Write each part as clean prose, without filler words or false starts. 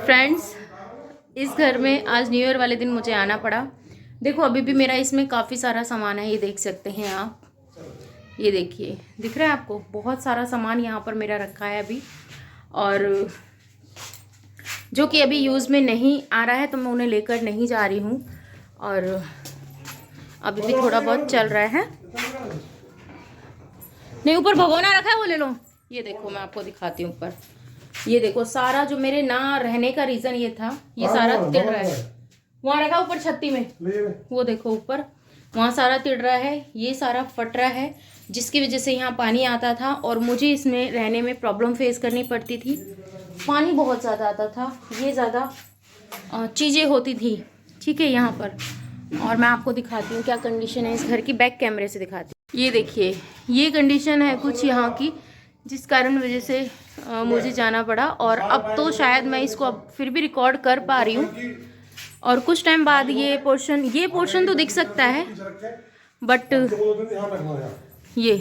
Friends, इस घर में आज न्यू ईयर वाले दिन मुझे आना पड़ा। देखो अभी भी मेरा इसमें काफ़ी सारा सामान है, ये देख सकते हैं आप। ये देखिए, दिख रहा है आपको? बहुत सारा सामान यहाँ पर मेरा रखा है अभी, और जो कि अभी यूज़ में नहीं आ रहा है तो मैं उन्हें लेकर नहीं जा रही हूँ। और अभी भी थोड़ा बहुत चल रहा है। नहीं, ऊपर भगोना रखा है, वो ले लो। ये देखो, मैं आपको दिखाती हूँ ऊपर। ये देखो, सारा जो मेरे ना रहने का रीज़न ये था, ये सारा तिड़ रहा है। वहाँ रखा ऊपर छत्ती में, वो देखो ऊपर, वहाँ सारा तिड़ रहा है, ये सारा फट रहा है, जिसकी वजह से यहाँ पानी आता था और मुझे इसमें रहने में प्रॉब्लम फेस करनी पड़ती थी। पानी बहुत ज़्यादा आता था, ये ज़्यादा चीज़ें होती थी, ठीक है, यहाँ पर। और मैं आपको दिखाती हूँ क्या कंडीशन है इस घर की, बैक कैमरे से दिखाती हूँ। ये देखिए, ये कंडीशन है कुछ यहाँ की, जिस कारण वजह से मुझे जाना पड़ा। और अब तो शायद मैं इसको अब फिर भी रिकॉर्ड कर पा रही हूँ, और कुछ टाइम बाद ये पोर्शन तो दिख सकता है, बट ये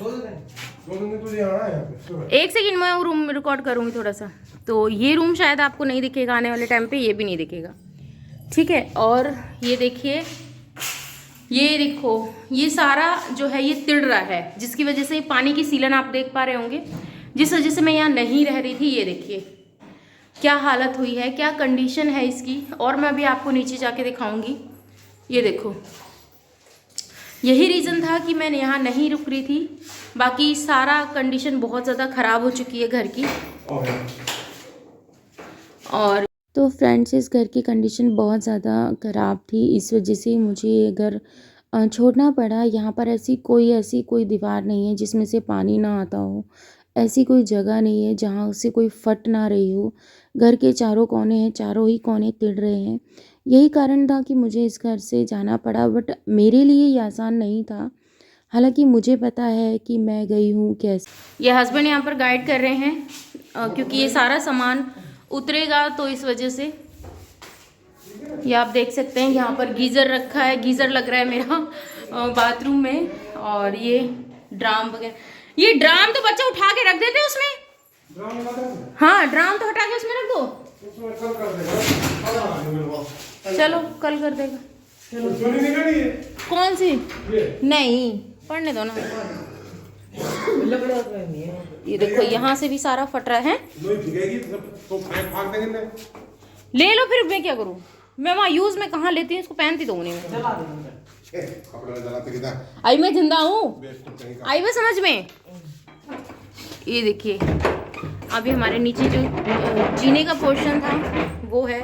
एक सेकंड में रूम रिकॉर्ड करूँगी थोड़ा सा, तो ये रूम शायद आपको नहीं दिखेगा आने वाले टाइम पे, ये भी नहीं दिखेगा, ठीक है। और ये देखिए, ये देखो, ये सारा जो है ये तिड़ रहा है, जिसकी वजह से पानी की सीलन आप देख पा रहे होंगे, जिस वजह से मैं यहाँ नहीं रह रही थी। ये देखिए क्या हालत हुई है, क्या कंडीशन है इसकी, और मैं अभी आपको नीचे जाके दिखाऊंगी। ये देखो, यही रीज़न था कि मैं यहाँ नहीं रुक रही थी। बाकी सारा कंडीशन बहुत ज़्यादा ख़राब हो चुकी है घर की। और तो फ्रेंड्स, इस घर की कंडीशन बहुत ज़्यादा ख़राब थी, इस वजह से मुझे ये घर छोड़ना पड़ा। यहाँ पर ऐसी कोई दीवार नहीं है जिसमें से पानी ना आता हो, ऐसी कोई जगह नहीं है जहाँ से कोई फट ना रही हो। घर के चारों कोने हैं, चारों ही कोने तिड़ रहे हैं। यही कारण था कि मुझे इस घर से जाना पड़ा, बट मेरे लिए ये आसान नहीं था। हालांकि मुझे पता है कि मैं गई हूँ कैसे। ये हस्बैंड यहाँ पर गाइड कर रहे हैं, क्योंकि ये सारा सामान उतरेगा, तो इस वजह से। ये आप देख सकते हैं, यहाँ पर गीज़र रखा है, गीज़र लग रहा है मेरा बाथरूम में। और ये ड्राम वगैरह, ये ड्राम तो बच्चा उठा के रख देते उसमें। हाँ, ड्राम तो हटा के उसमें रख दो। चलो, कल कर देगा। कौन सी? नहीं, पढ़ने दो ना। ये देखो, यहाँ से भी सारा फट रहा है। ले लो, फिर मैं क्या करूँ? मैं वहाँ यूज में कहाँ लेती हूँ, इसको पहनती तो नहीं मैं। आई मैं जिंदा हूँ, आई मैं समझ में। ये देखिए, अभी हमारे नीचे जो जीने का पोर्शन था वो है।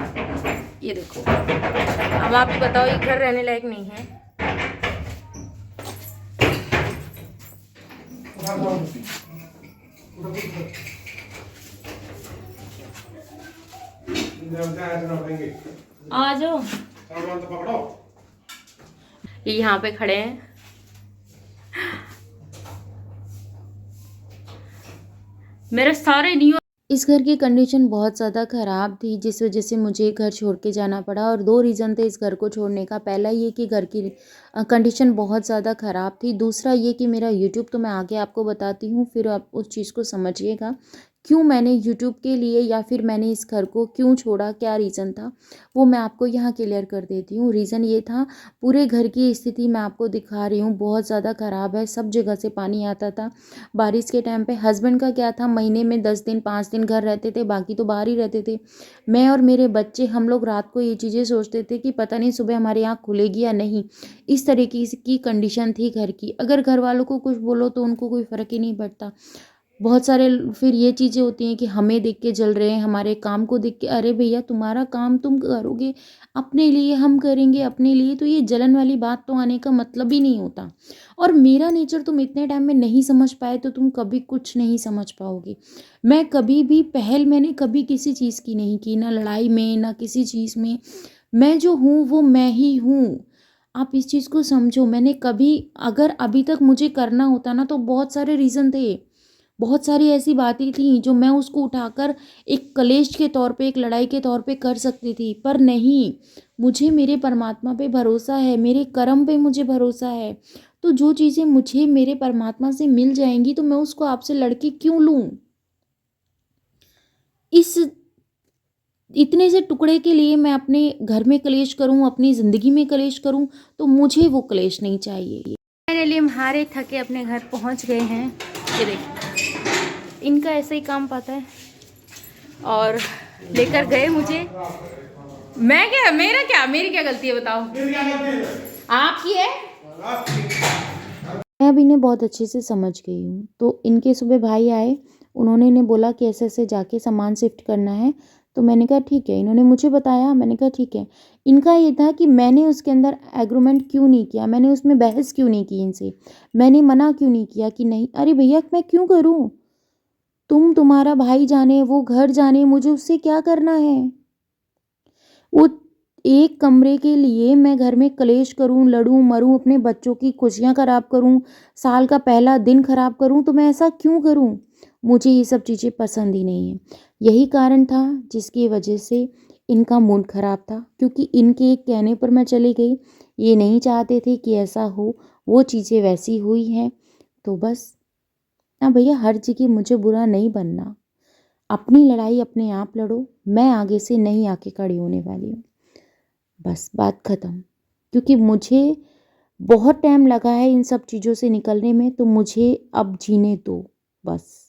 ये देखो, अब आप बताओ, ये घर रहने लायक नहीं है। आ जाओ, ये यहाँ पे खड़े हैं। मेरे सारे न्यू इस घर की कंडीशन बहुत ज़्यादा ख़राब थी, जिस वजह से मुझे घर छोड़ के जाना पड़ा। और दो रीज़न थे इस घर को छोड़ने का। पहला ये कि घर की कंडीशन बहुत ज़्यादा ख़राब थी। दूसरा ये कि मेरा यूट्यूब, तो मैं आगे आपको बताती हूँ, फिर आप उस चीज़ को समझिएगा क्यों मैंने यूट्यूब के लिए, या फिर मैंने इस घर को क्यों छोड़ा, क्या रीज़न था, वो मैं आपको यहाँ क्लियर कर देती हूँ। रीज़न ये था, पूरे घर की स्थिति मैं आपको दिखा रही हूँ, बहुत ज़्यादा ख़राब है। सब जगह से पानी आता था बारिश के टाइम पे। हस्बैंड का क्या था, महीने में 10 दिन 5 दिन घर रहते थे, बाकी तो बाहर ही रहते थे। मैं और मेरे बच्चे, हम लोग रात को ये चीज़ें सोचते थे कि पता नहीं सुबह हमारी आँख खुलेगी या नहीं। इस तरीके की कंडीशन थी घर की। अगर घर वालों को कुछ बोलो तो उनको कोई फ़र्क ही नहीं पड़ता। बहुत सारे फिर ये चीज़ें होती हैं कि हमें देख के जल रहे हैं, हमारे काम को देख के, अरे भैया तुम्हारा काम तुम करोगे अपने लिए, हम करेंगे अपने लिए, तो ये जलन वाली बात तो आने का मतलब ही नहीं होता। और मेरा नेचर तुम इतने टाइम में नहीं समझ पाए तो तुम कभी कुछ नहीं समझ पाओगे। मैं कभी भी पहल मैंने कभी किसी चीज़ की नहीं की, ना लड़ाई में ना किसी चीज़ में। मैं जो हूँ वो मैं ही हूँ। आप इस चीज़ को समझो। मैंने कभी, अगर अभी तक मुझे करना होता ना, तो बहुत सारे रीज़न थे, बहुत सारी ऐसी बातें थी जो मैं उसको उठाकर एक कलेश के तौर पे, एक लड़ाई के तौर पे कर सकती थी, पर नहीं। मुझे मेरे परमात्मा पे भरोसा है, मेरे कर्म पे मुझे भरोसा है। तो जो चीज़ें मुझे मेरे परमात्मा से मिल जाएंगी तो मैं उसको आपसे लड़के क्यों लूँ? इस इतने से टुकड़े के लिए मैं अपने घर में कलेश करूं, अपनी ज़िंदगी में कलेश करूं, तो मुझे वो कलेश नहीं चाहिए। फाइनली हम हारे थके अपने घर पहुंच गए हैं। ये देखिए, इनका ऐसे ही काम पाता है और लेकर गए मुझे। मैं क्या, मेरा क्या, मेरी क्या गलती है बताओ? आपकी है। मैं अब इन्हें बहुत अच्छे से समझ गई हूँ। तो इनके सुबह भाई आए, उन्होंने इन्हें बोला कि ऐसे-ऐसे जाके सामान शिफ्ट करना है। तो मैंने कहा ठीक है, इन्होंने मुझे बताया, मैंने कहा ठीक है। इनका ये था कि मैंने उसके अंदर एग्रीमेंट क्यों नहीं किया, मैंने उसमें बहस क्यों नहीं की इनसे, मैंने मना क्यों नहीं किया कि नहीं, अरे भैया मैं क्यों करूँ? तुम्हारा भाई जाने, वो घर जाने, मुझे उससे क्या करना है? वो एक कमरे के लिए मैं घर में कलेश करूं, लड़ूं, मरूं, अपने बच्चों की खुशियां खराब करूं, साल का पहला दिन खराब करूं, तो मैं ऐसा क्यों करूं? मुझे ये सब चीज़ें पसंद ही नहीं है। यही कारण था जिसकी वजह से इनका मूड खराब था, क्योंकि इनके एक कहने पर मैं चली गई। ये नहीं चाहते थे कि ऐसा हो, वो चीज़ें वैसी हुई हैं। तो बस, ना भैया हर जगह मुझे बुरा नहीं बनना। अपनी लड़ाई अपने आप लड़ो, मैं आगे से नहीं आके खड़ी होने वाली हूँ। बस बात ख़त्म। क्योंकि मुझे बहुत टाइम लगा है इन सब चीज़ों से निकलने में, तो मुझे अब जीने दो बस।